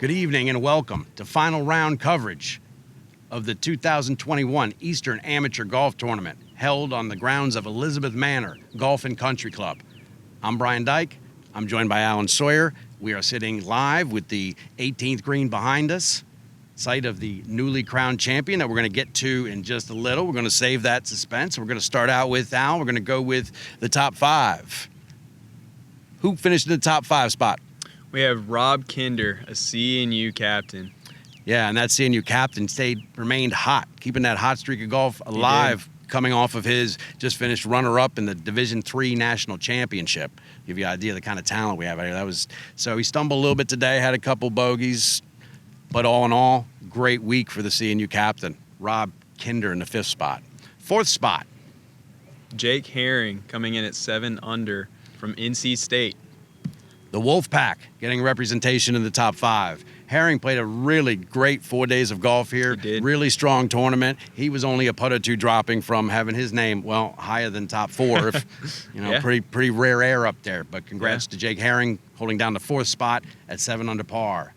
Good evening and welcome to final round coverage of the 2021 Eastern Amateur Golf Tournament held on the grounds of Elizabeth Manor Golf and Country Club. I'm Bryan Dyke. I'm joined by Sawyer. We are sitting live with the 18th green behind us, site of the newly crowned champion that we're going to get to in just a little. We're going to save that suspense. We're going to start out with Al. We're going to go with the top five. Who finished in the top five spot? We have Rob Kinder, a CNU captain. Yeah, and that CNU captain remained hot, keeping that hot streak of golf alive, coming off of his just finished runner-up in the Division III National Championship. Give you an idea of the kind of talent we have out here. So he stumbled a little bit today, had a couple bogeys, but all in all, great week for the CNU captain, Rob Kinder in the fifth spot. Fourth spot. Jake Herring coming in at 7 under from NC State. The Wolfpack getting representation in the top five. Herring played a really great 4 days of golf here. He did. Really strong tournament. He was only a putt or two dropping from having his name, well, higher than top four. Yeah. Pretty rare air up there. But congrats to Jake Herring holding down the fourth spot at 7 under par.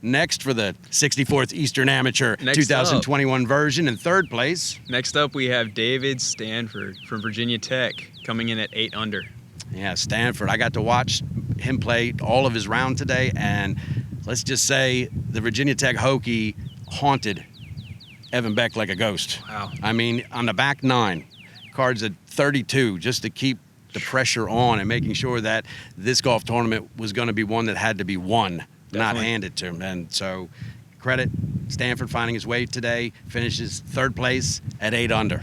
Next for the 64th Eastern Amateur 2021 version in third place. Next up, we have David Stanford from Virginia Tech coming in at 8 under. Yeah, Stanford. I got to watch him play all of his round today, and let's just say the Virginia Tech Hokie haunted Evan Beck like a ghost. Wow. I mean, on the back nine, cards at 32, just to keep the pressure on and making sure that this golf tournament was going to be one that had to be won, not handed to him. And so credit Stanford finding his way today, finishes third place at 8 under.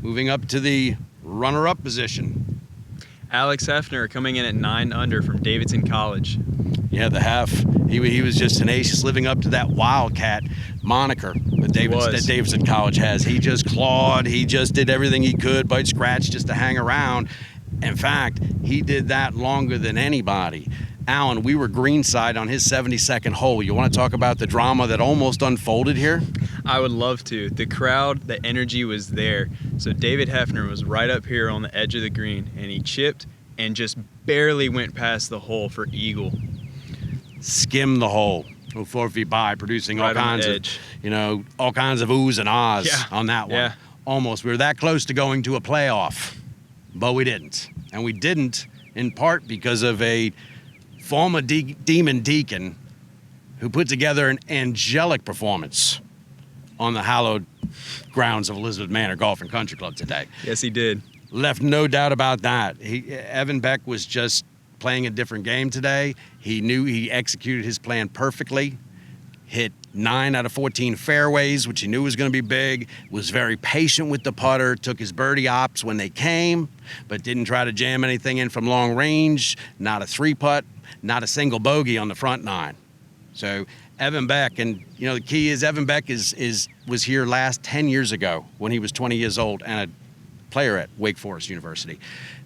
Moving up to the runner-up position. Alex Hefner coming in at 9 under from Davidson College. Yeah, the Hef. He was just tenacious, living up to that Wildcat moniker that Davidson College has. He just clawed. He just did everything he could, bite, scratch, just to hang around. In fact, he did that longer than anybody. Alan, we were greenside on his 72nd hole. You want to talk about the drama that almost unfolded here? I would love to. The crowd, the energy was there. So David Hefner was right up here on the edge of the green, and he chipped and just barely went past the hole for eagle. Skimmed the hole. 4 feet by, producing all kinds of oohs and ahs on that one. Yeah. Almost. We were that close to going to a playoff, but we didn't. And we didn't in part because of a former demon deacon who put together an angelic performance on the hallowed grounds of Elizabeth Manor Golf and Country Club today. Yes, he did. Left no doubt about that. Evan Beck was just playing a different game today. He knew he executed his plan perfectly, hit 9 out of 14 fairways, which he knew was going to be big, was very patient with the putter, took his birdie ops when they came, but didn't try to jam anything in from long range, not a 3-putt, not a single bogey on the front 9. So Evan Beck, and the key is Evan Beck was here last 10 years ago when he was 20 years old and a player at Wake Forest University.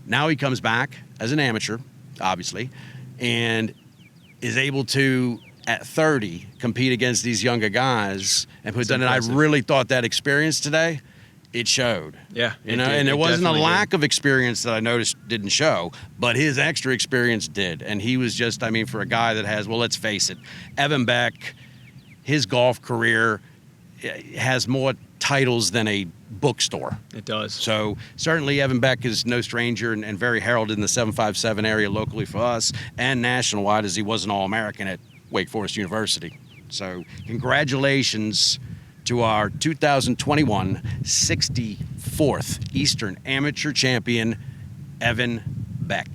Now he comes back as an amateur, obviously, and is able to, at 30, compete against these younger guys and put done. And I really thought that experience today, it showed. Yeah, and there wasn't a lack of experience that I noticed didn't show, but his extra experience did. And he was just, for a guy that has, well, let's face it, Evan Beck, his golf career has more titles than a bookstore. It does. So certainly Evan Beck is no stranger and very heralded in the 757 area locally for us and national-wide, as he was an All-American at Wake Forest University. So congratulations to our 2021 64th Eastern Amateur Champion, Evan Beck.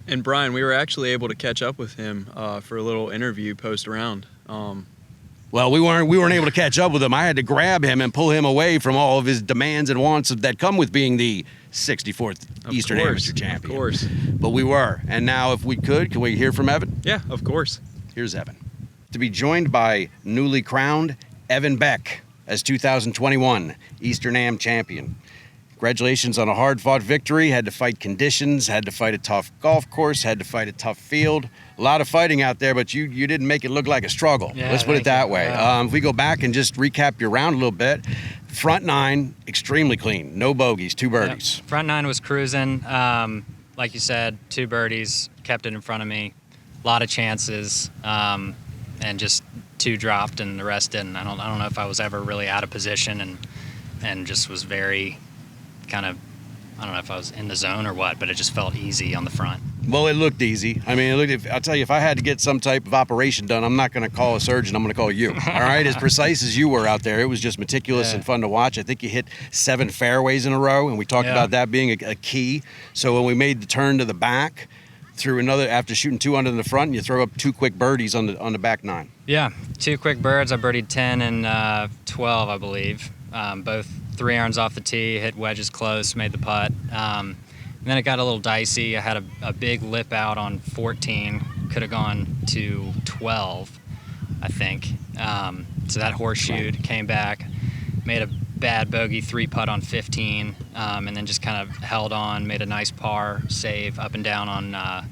And Bryan, we were actually able to catch up with him for a little interview post-round. Well, we weren't able to catch up with him. I had to grab him and pull him away from all of his demands and wants that come with being the 64th Eastern Amateur Champion. Of course. But we were. And now, if we could, can we hear from Evan? Yeah, of course. Here's Evan. To be joined by newly crowned Evan Beck as 2021 Eastern Am Champion. Congratulations on a hard-fought victory. Had to fight conditions, had to fight a tough golf course, had to fight a tough field. A lot of fighting out there, but you didn't make it look like a struggle. Yeah, let's put it that way. Yeah. If we go back and just recap your round a little bit, front 9, extremely clean. No bogeys, 2 birdies. Yep. Front 9 was cruising. Like you said, 2 birdies, kept it in front of me. A lot of chances. and just 2 dropped and the rest didn't. I don't know if I was ever really out of position and just was very kind of, I don't know if I was in the zone or what, but it just felt easy on the front. Well, it looked easy. I mean, I'll tell you, if I had to get some type of operation done, I'm not going to call a surgeon. I'm going to call you. All right? As precise as you were out there, it was just meticulous and fun to watch. I think you hit 7 fairways in a row, and we talked about that being a key. So when we made the turn to the back, threw another, after shooting 2 under in the front, and you throw up 2 quick birdies on the back 9. Yeah, 2 quick birds. I birdied 10 and 12, I believe. Both 3 irons off the tee, hit wedges close, made the putt. And then it got a little dicey. I had a big lip out on 14. Could have gone to 12, I think. So that horseshoed, came back, made a bad bogey 3 putt on 15, and then just kind of held on, made a nice par save up and down on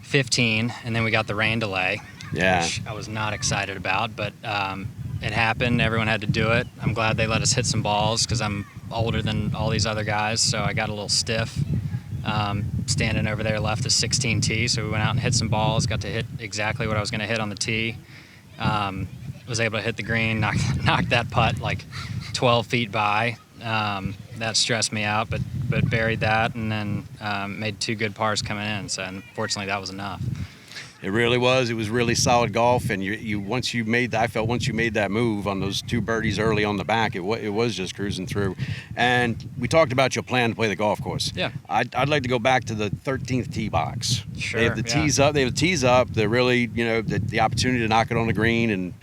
15, and then we got the rain delay, which I was not excited about, but it happened. Everyone had to do it. I'm glad they let us hit some balls because I'm older than all these other guys, so I got a little stiff. Standing over there left a 16 tee, so we went out and hit some balls, got to hit exactly what I was going to hit on the tee. Was able to hit the green, knock that putt like 12 feet by. That stressed me out, but buried that, and then made 2 good pars coming in, so unfortunately that was enough. It really was. It was really solid golf, and I felt once you made that move on those 2 birdies early on the back, it was just cruising through. And we talked about your plan to play the golf course. Yeah. I'd like to go back to the 13th tee box. Sure. They have the tees up. They have the tees up. They're really, the opportunity to knock it on the green and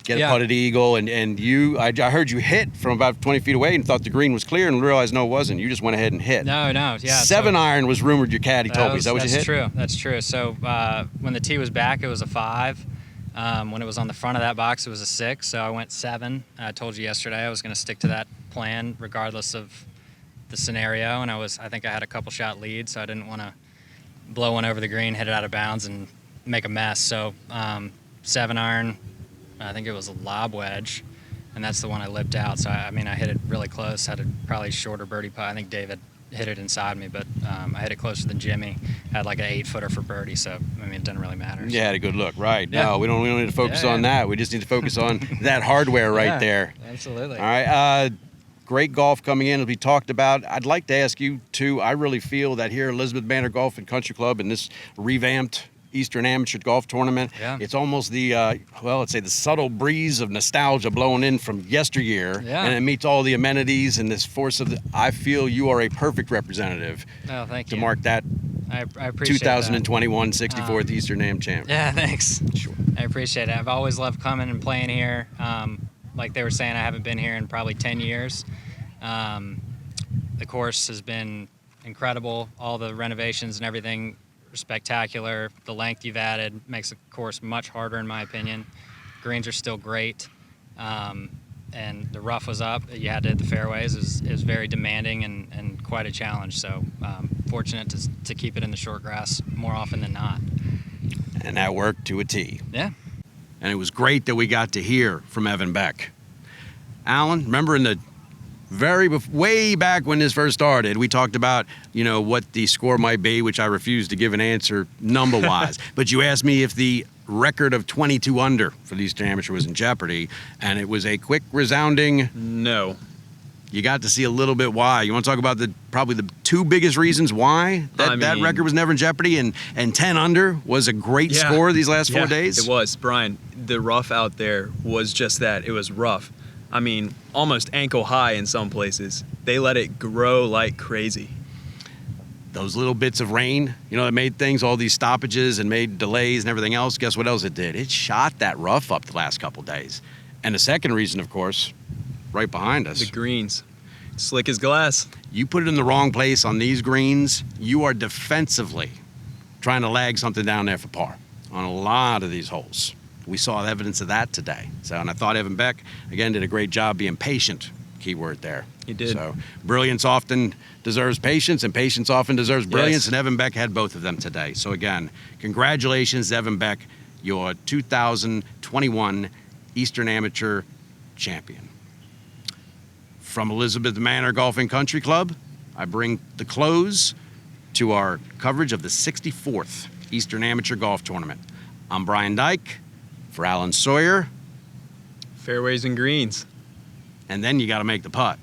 get a putted eagle, and I heard you hit from about 20 feet away and thought the green was clear and realized no, it wasn't. You just went ahead and hit. No, yeah. 7 iron was rumored your caddy told me. Is that what you hit? That's true. So when the tee was back, it was a 5. When it was on the front of that box, it was a 6. So I went 7. I told you yesterday I was going to stick to that plan regardless of the scenario, and I think I had a couple shot lead, so I didn't want to blow one over the green, hit it out of bounds, and make a mess. So 7 iron. I think it was a lob wedge, and that's the one I lipped out. So, I hit it really close. Had a probably shorter birdie putt. I think David hit it inside me, but I hit it closer than Jimmy. Had like an 8-footer for birdie, so, it doesn't really matter. You had a good look, right. Yeah. No, we don't need to focus on that. We just need to focus on that hardware right there. Absolutely. All right. Great golf coming in, as we talked about. I'd like to ask you, too, I really feel that here at Elizabeth Manor Golf and Country Club in this revamped Eastern Amateur Golf Tournament. Yeah. It's almost the, let's say the subtle breeze of nostalgia blowing in from yesteryear. Yeah. And it meets all the amenities and this force of I feel you are a perfect representative Thank to you. mark that I appreciate 2021 64th Eastern Am champ. Yeah, thanks. Sure. I appreciate it. I've always loved coming and playing here. Like they were saying, I haven't been here in probably 10 years. The course has been incredible. All the renovations and everything spectacular. The length you've added makes the course much harder in my opinion. Greens are still great, and the rough was up. You had to hit the fairways. It was very demanding and quite a challenge, so fortunate to keep it in the short grass more often than not. And that worked to a T. Yeah. And it was great that we got to hear from Evan Beck. Alan, remember in the way back when this first started, we talked about, what the score might be, which I refused to give an answer number-wise. But you asked me if the record of 22 under for the Eastern Amateur was in jeopardy, and it was a quick, resounding no. You got to see a little bit why. You want to talk about probably the 2 biggest reasons why that record was never in jeopardy, and 10 under was a great score these last 4 days? It was, Bryan. The rough out there was just that. It was rough. Almost ankle high in some places. They let it grow like crazy. Those little bits of rain, that made things, all these stoppages and made delays and everything else. Guess what else it did? It shot that rough up the last couple days. And the second reason, of course, right behind us. The greens. Slick as glass. You put it in the wrong place on these greens, you are defensively trying to lag something down there for par on a lot of these holes. We saw evidence of that today. And I thought Evan Beck, again, did a great job being patient. Key word there. He did. So brilliance often deserves patience, and patience often deserves brilliance, Yes. and Evan Beck had both of them today. So again, congratulations, Evan Beck, your 2021 Eastern Amateur champion. From Elizabeth Manor Golf and Country Club, I bring the close to our coverage of the 64th Eastern Amateur Golf Tournament. I'm Bryan Dyke. For Alan Sawyer, Fairways and greens. and then you got to make the putt.